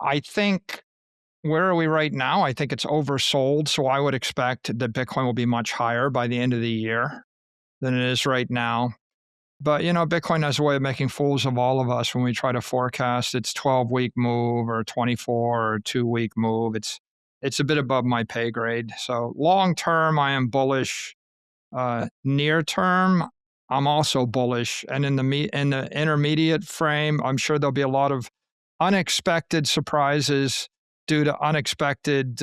I think where are we right now? I think it's oversold. So I would expect that Bitcoin will be much higher by the end of the year than it is right now. But, Bitcoin has a way of making fools of all of us when we try to forecast its 12-week move or 24 or 2-week move. It's a bit above my pay grade. So long term, I am bullish. Near term, I'm also bullish. And in the intermediate frame, I'm sure there'll be a lot of unexpected surprises due to unexpected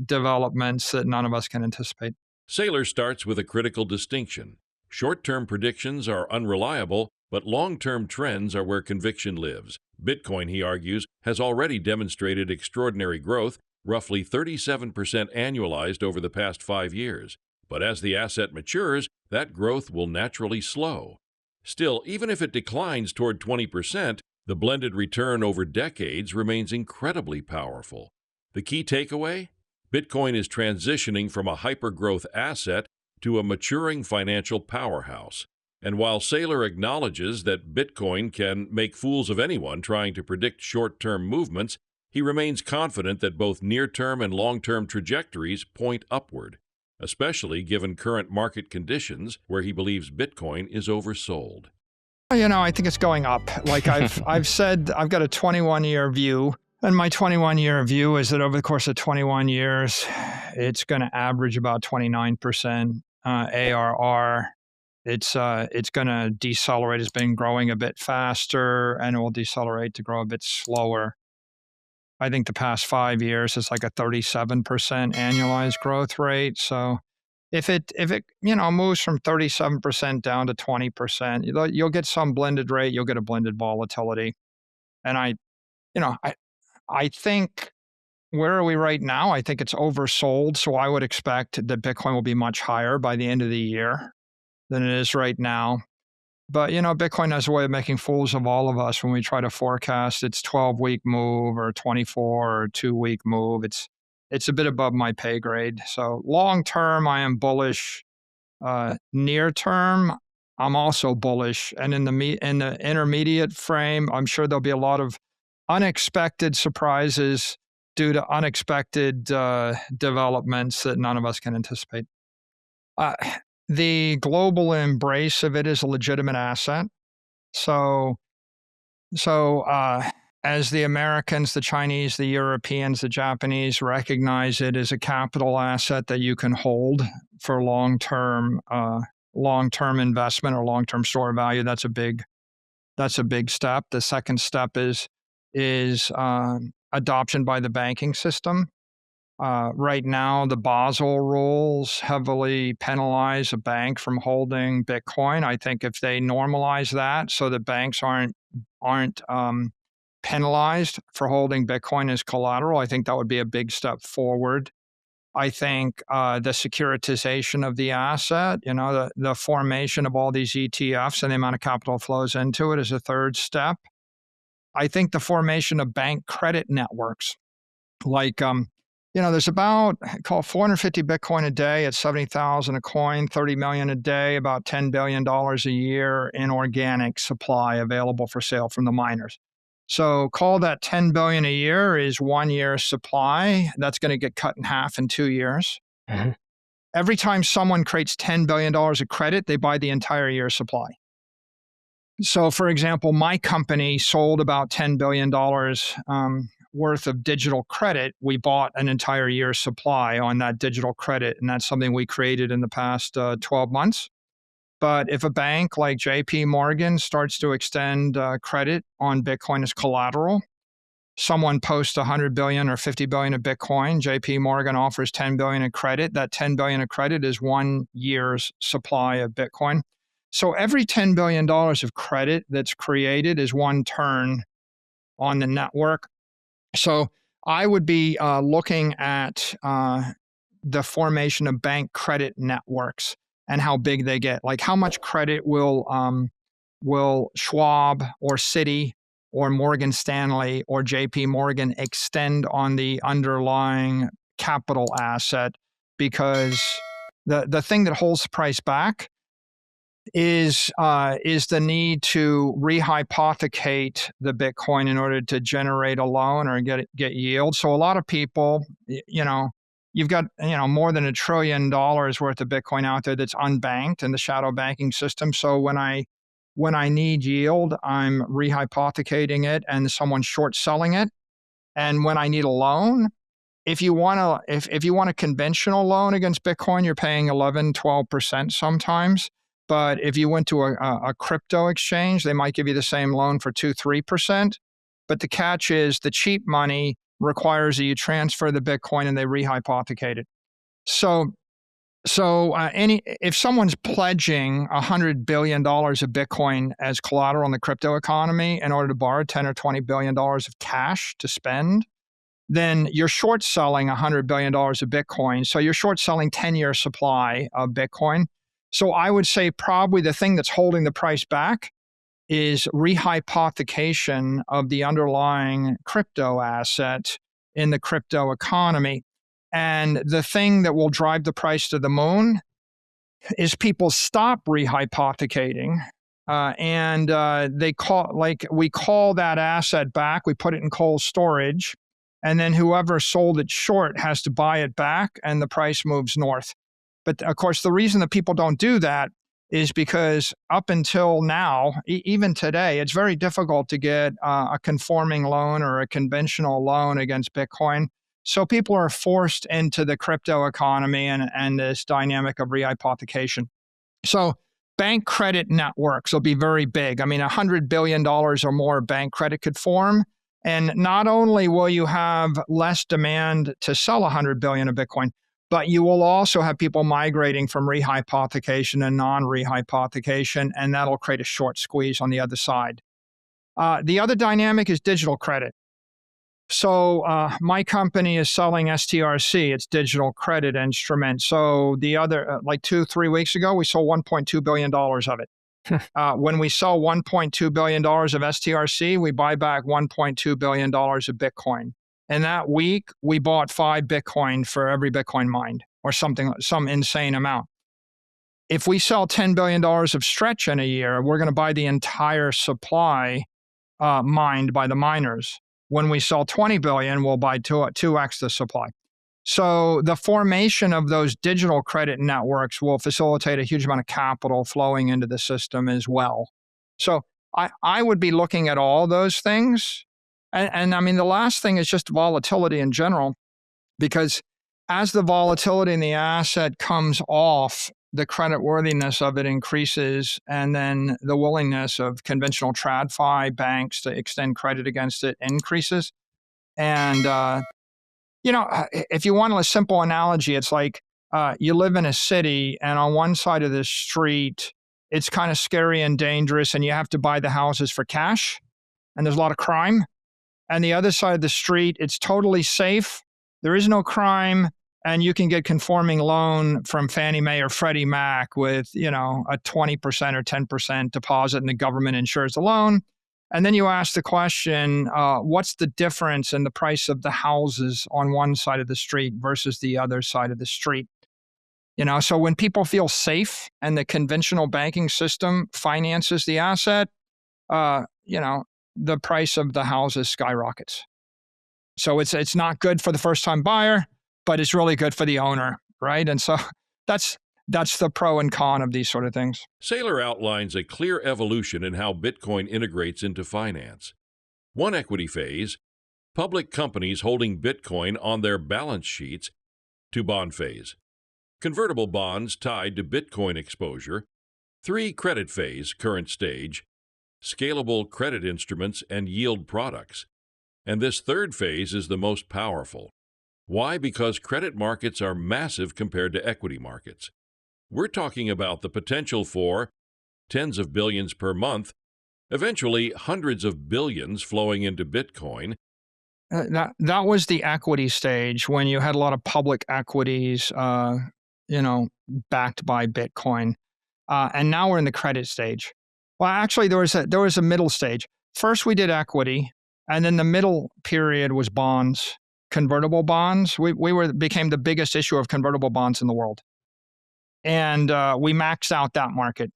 developments that none of us can anticipate. Saylor starts with a critical distinction. Short-term predictions are unreliable, but long-term trends are where conviction lives. Bitcoin, he argues, has already demonstrated extraordinary growth, roughly 37% annualized over the past 5 years. But as the asset matures, that growth will naturally slow. Still, even if it declines toward 20%, the blended return over decades remains incredibly powerful. The key takeaway? Bitcoin is transitioning from a hyper-growth asset to a maturing financial powerhouse. And while Saylor acknowledges that Bitcoin can make fools of anyone trying to predict short-term movements, he remains confident that both near-term and long-term trajectories point upward, especially given current market conditions where he believes Bitcoin is oversold. I think it's going up. Like I've said, I've got a 21-year view. And my 21-year view is that over the course of 21 years, it's going to average about 29% ARR. It's going to decelerate. It's been growing a bit faster, and it will decelerate to grow a bit slower. I think the past 5 years is like a 37% annualized growth rate. So if it moves from 37% down to 20%, you'll get some blended rate. You'll get a blended volatility. And I think where are we right now? I think it's oversold. So I would expect that Bitcoin will be much higher by the end of the year than it is right now. But, Bitcoin has a way of making fools of all of us when we try to forecast its 12-week move or 24 or 2-week move. It's a bit above my pay grade. So long term, I am bullish. Near term, I'm also bullish. And in the intermediate frame, I'm sure there'll be a lot of unexpected surprises due to unexpected developments that none of us can anticipate. The global embrace of it is a legitimate asset. So as the Americans, the Chinese, the Europeans, the Japanese recognize it as a capital asset that you can hold for long-term investment or long-term store value, that's a big step. The second step is adoption by the banking system. Right now, the Basel rules heavily penalize a bank from holding Bitcoin. I think if they normalize that so that banks aren't penalized for holding Bitcoin as collateral, I think that would be a big step forward. I think the securitization of the asset, the formation of all these ETFs and the amount of capital flows into it is a third step. I think the formation of bank credit networks, like there's about, call 450 Bitcoin a day at 70,000 a coin, 30 million a day, about $10 billion a year in organic supply available for sale from the miners. So call that 10 billion a year is 1 year's supply. That's going to get cut in half in 2 years. Mhm. Every time someone creates $10 billion of credit, they buy the entire year's supply. So for example, my company sold about $10 billion worth of digital credit. We bought an entire year's supply on that digital credit, and that's something we created in the past 12 months. But if a bank like JP Morgan starts to extend credit on Bitcoin as collateral, someone posts 100 billion or 50 billion of Bitcoin, JP Morgan offers 10 billion of credit. That 10 billion of credit is 1 year's supply of Bitcoin. So every $10 billion of credit that's created is one turn on the network. So I would be looking at the formation of bank credit networks and how big they get. Like how much credit will Schwab or Citi or Morgan Stanley or JP Morgan extend on the underlying capital asset? Because the thing that holds the price back is the need to rehypothecate the Bitcoin in order to generate a loan or get yield. So a lot of people, you've got more than $1 trillion worth of Bitcoin out there that's unbanked in the shadow banking system. So when I need yield, I'm rehypothecating it and someone's short selling it. And when I need a loan, if you want a conventional loan against Bitcoin, you're paying 11-12% sometimes. But if you went to a crypto exchange, they might give you the same loan for 2-3%. But the catch is the cheap money requires that you transfer the Bitcoin and they rehypothecate it. So if someone's pledging $100 billion of Bitcoin as collateral in the crypto economy in order to borrow $10 or $20 billion of cash to spend, then you're short selling $100 billion of Bitcoin. So you're short selling 10-year supply of Bitcoin. So I would say probably the thing that's holding the price back is rehypothecation of the underlying crypto asset in the crypto economy. And the thing that will drive the price to the moon is people stop rehypothecating. We call that asset back, we put it in cold storage, and then whoever sold it short has to buy it back and the price moves north. But of course, the reason that people don't do that is because up until now, even today, it's very difficult to get a conforming loan or a conventional loan against Bitcoin. So people are forced into the crypto economy and this dynamic of rehypothecation. So bank credit networks will be very big. I mean, $100 billion or more bank credit could form. And not only will you have less demand to sell $100 billion of Bitcoin, but you will also have people migrating from rehypothecation and non-rehypothecation, and that'll create a short squeeze on the other side. The other dynamic is digital credit. So my company is selling STRC, it's digital credit instrument. So the other, like 2-3 weeks ago, we sold $1.2 billion of it. When we sell $1.2 billion of STRC, we buy back $1.2 billion of Bitcoin. And that week, we bought 5 Bitcoin for every Bitcoin mined, or some insane amount. If we sell $10 billion of stretch in a year, we're going to buy the entire supply mined by the miners. When we sell 20 billion, we'll buy 2x the supply. So the formation of those digital credit networks will facilitate a huge amount of capital flowing into the system as well. So I would be looking at all those things. And I mean, the last thing is just volatility in general, because as the volatility in the asset comes off, the creditworthiness of it increases, and then the willingness of conventional TradFi banks to extend credit against it increases. And, if you want a simple analogy, it's like you live in a city, and on one side of the street, it's kind of scary and dangerous, and you have to buy the houses for cash, and there's a lot of crime. And the other side of the street, it's totally safe. There is no crime. And you can get conforming loan from Fannie Mae or Freddie Mac with, a 20% or 10% deposit, and the government insures the loan. And then you ask the question, what's the difference in the price of the houses on one side of the street versus the other side of the street? So when people feel safe and the conventional banking system finances the asset, the price of the houses skyrockets. So it's not good for the first-time buyer, but it's really good for the owner, right? And so that's the pro and con of these sort of things. Saylor outlines a clear evolution in how Bitcoin integrates into finance. One equity phase, public companies holding Bitcoin on their balance sheets, to bond phase, convertible bonds tied to Bitcoin exposure, 3 credit phase, current stage, scalable credit instruments and yield products. And this third phase is the most powerful. Why? Because credit markets are massive compared to equity markets. We're talking about the potential for tens of billions per month, eventually hundreds of billions flowing into Bitcoin. That was the equity stage, when you had a lot of public equities, backed by Bitcoin. And now we're in the credit stage. Well, actually, there was a middle stage. First, we did equity, and then the middle period was bonds, convertible bonds. We became the biggest issuer of convertible bonds in the world, and we maxed out that market.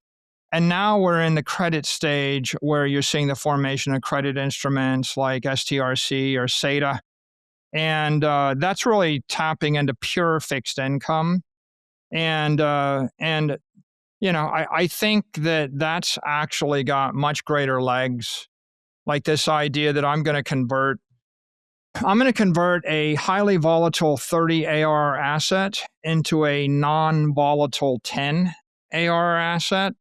And now we're in the credit stage where you're seeing the formation of credit instruments like STRC or SATA. And that's really tapping into pure fixed income. And I think that that's actually got much greater legs. Like this idea that I'm going to convert a highly volatile 30 ARR asset into a non-volatile 10 ARR asset,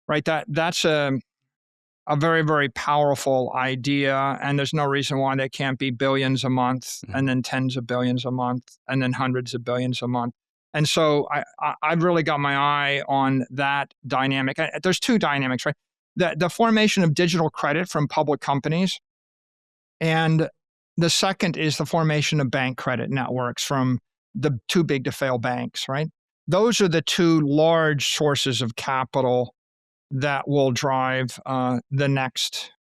right? That's a very, very powerful idea. And there's no reason why they can't be billions a month and then tens of billions a month and then hundreds of billions a month. And so I've really got my eye on that dynamic. There's two dynamics, right? The formation of digital credit from public companies. And the second is the formation of bank credit networks from the too big to fail banks, right? Those are the two large sources of capital that will drive the next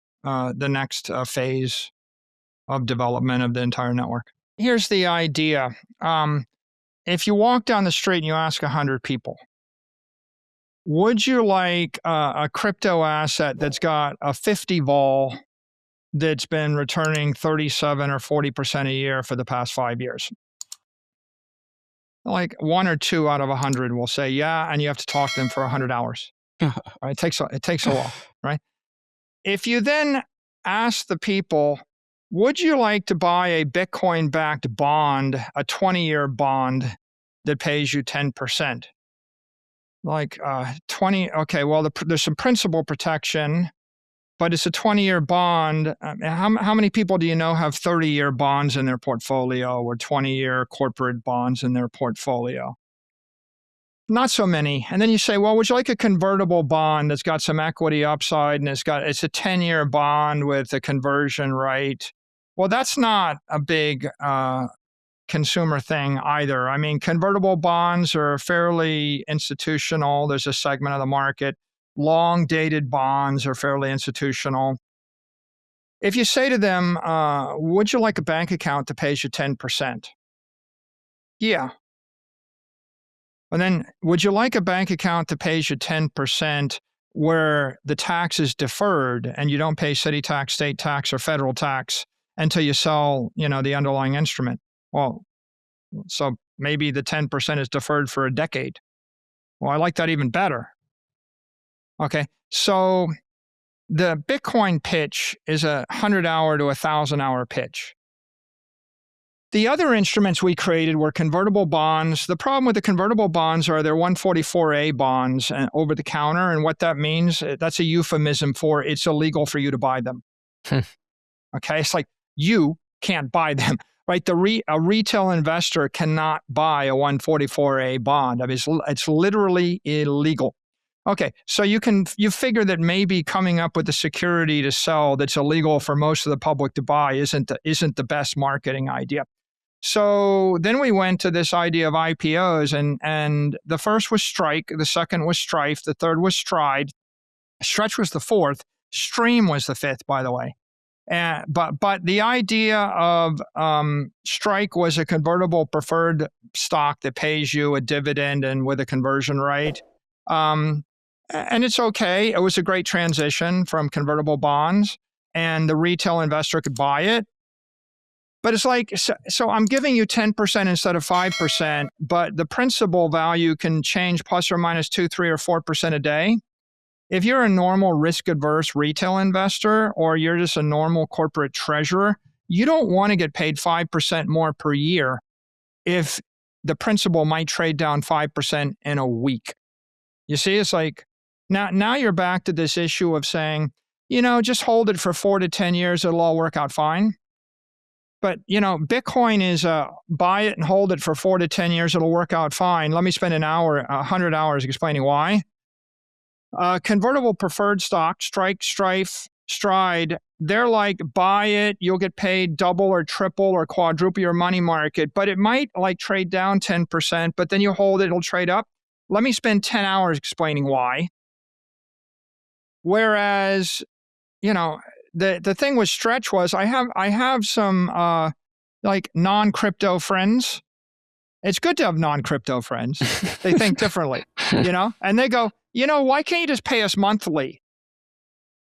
phase of development of the entire network. Here's the idea. If you walk down the street and you ask 100 people, would you like a crypto asset that's got a 50 vol that's been returning 37 or 40% a year for the past 5 years? Like 1 or 2 out of 100 will say, yeah, and you have to talk to them for 100 hours. Right? It takes a while, right? If you then ask the people, would you like to buy a Bitcoin-backed bond, a 20-year bond that pays you 10%? Like 20, okay, well, there's some principal protection, but it's a 20-year bond. How many people do you know have 30-year bonds in their portfolio or 20-year corporate bonds in their portfolio? Not so many. And then you say, well, would you like a convertible bond that's got some equity upside and it's a 10-year bond with a conversion right? Well, that's not a big consumer thing either. I mean, convertible bonds are fairly institutional. There's a segment of the market. Long dated bonds are fairly institutional. If you say to them, would you like a bank account that pays you 10%? Yeah. And then, would you like a bank account that pays you 10% where the tax is deferred and you don't pay city tax, state tax, or federal tax until you sell, the underlying instrument? Well, so maybe the 10% is deferred for a decade. Well, I like that even better. Okay, so the Bitcoin pitch is a 100-hour to 1,000-hour pitch. The other instruments we created were convertible bonds. The problem with the convertible bonds are they're 144A bonds over the counter. And what that means, that's a euphemism for it's illegal for you to buy them. Okay, it's like you can't buy them, right? A retail investor cannot buy a 144A bond. I mean, it's literally illegal. Okay, so you figure that maybe coming up with a security to sell that's illegal for most of the public to buy isn't the best marketing idea. So then we went to this idea of IPOs, and the first was Strike, the second was Strife, the third was Stride, Stretch was the fourth, Stream was the fifth, by the way. But the idea of Strike was a convertible preferred stock that pays you a dividend and with a conversion rate. And it's okay. It was a great transition from convertible bonds, and the retail investor could buy it. But it's like, so I'm giving you 10% instead of 5%, but the principal value can change plus or minus 2, 3, or 4% a day. If you're a normal risk-averse retail investor, or you're just a normal corporate treasurer, you don't want to get paid 5% more per year if the principal might trade down 5% in a week. You see, it's like, now you're back to this issue of saying, just hold it for 4 to 10 years, it'll all work out fine. But, Bitcoin is buy it and hold it for 4 to 10 years, it'll work out fine. Let me spend 100 hours explaining why. Convertible preferred stock, Strike, Strife, Stride, they're like, buy it, you'll get paid double or triple or quadruple your money market, but it might trade down 10%, but then you hold it, it'll trade up. Let me spend 10 hours explaining why. Whereas, the thing with Stretch was I have some non-crypto friends. It's good to have non-crypto friends. They think differently, and they go, why can't you just pay us monthly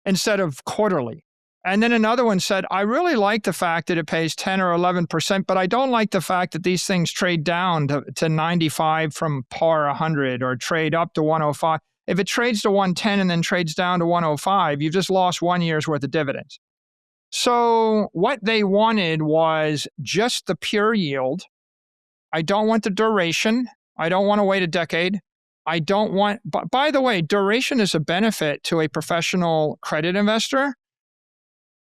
instead of quarterly? And then another one said, I really like the fact that it pays 10 or 11%, but I don't like the fact that these things trade down to 95 from par 100 or trade up to 105. If it trades to 110 and then trades down to 105, you've just lost 1 year's worth of dividends. So what they wanted was just the pure yield. I don't want the duration. I don't want to wait a decade. I don't want, by the way, duration is a benefit to a professional credit investor.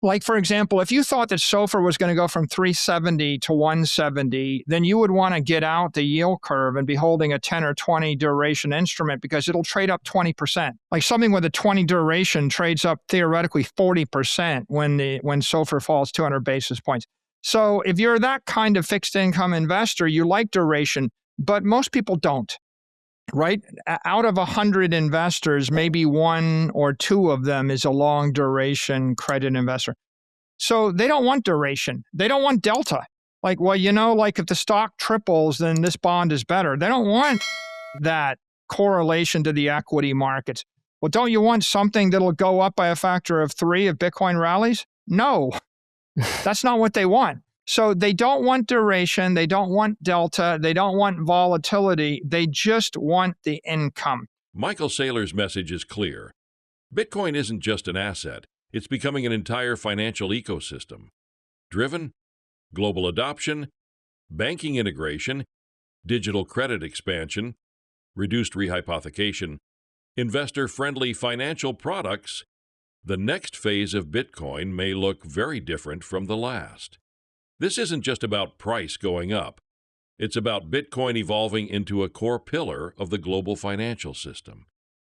Like, for example, if you thought that SOFR was going to go from 370 to 170, then you would want to get out the yield curve and be holding a 10 or 20 duration instrument because it'll trade up 20%. Like something with a 20 duration trades up theoretically 40% when SOFR falls 200 basis points. So if you're that kind of fixed income investor, you like duration, but most people don't. Right? Out of 100 investors, maybe 1 or 2 of them is a long duration credit investor. So they don't want duration. They don't want delta. Like, well, like if the stock triples, then this bond is better. They don't want that correlation to the equity markets. Well, don't you want something that'll go up by a factor of 3 if Bitcoin rallies? No, that's not what they want. So they don't want duration, they don't want delta, they don't want volatility, they just want the income. Michael Saylor's message is clear. Bitcoin isn't just an asset, it's becoming an entire financial ecosystem. Driven, global adoption, banking integration, digital credit expansion, reduced rehypothecation, investor-friendly financial products. The next phase of Bitcoin may look very different from the last. This isn't just about price going up. It's about Bitcoin evolving into a core pillar of the global financial system.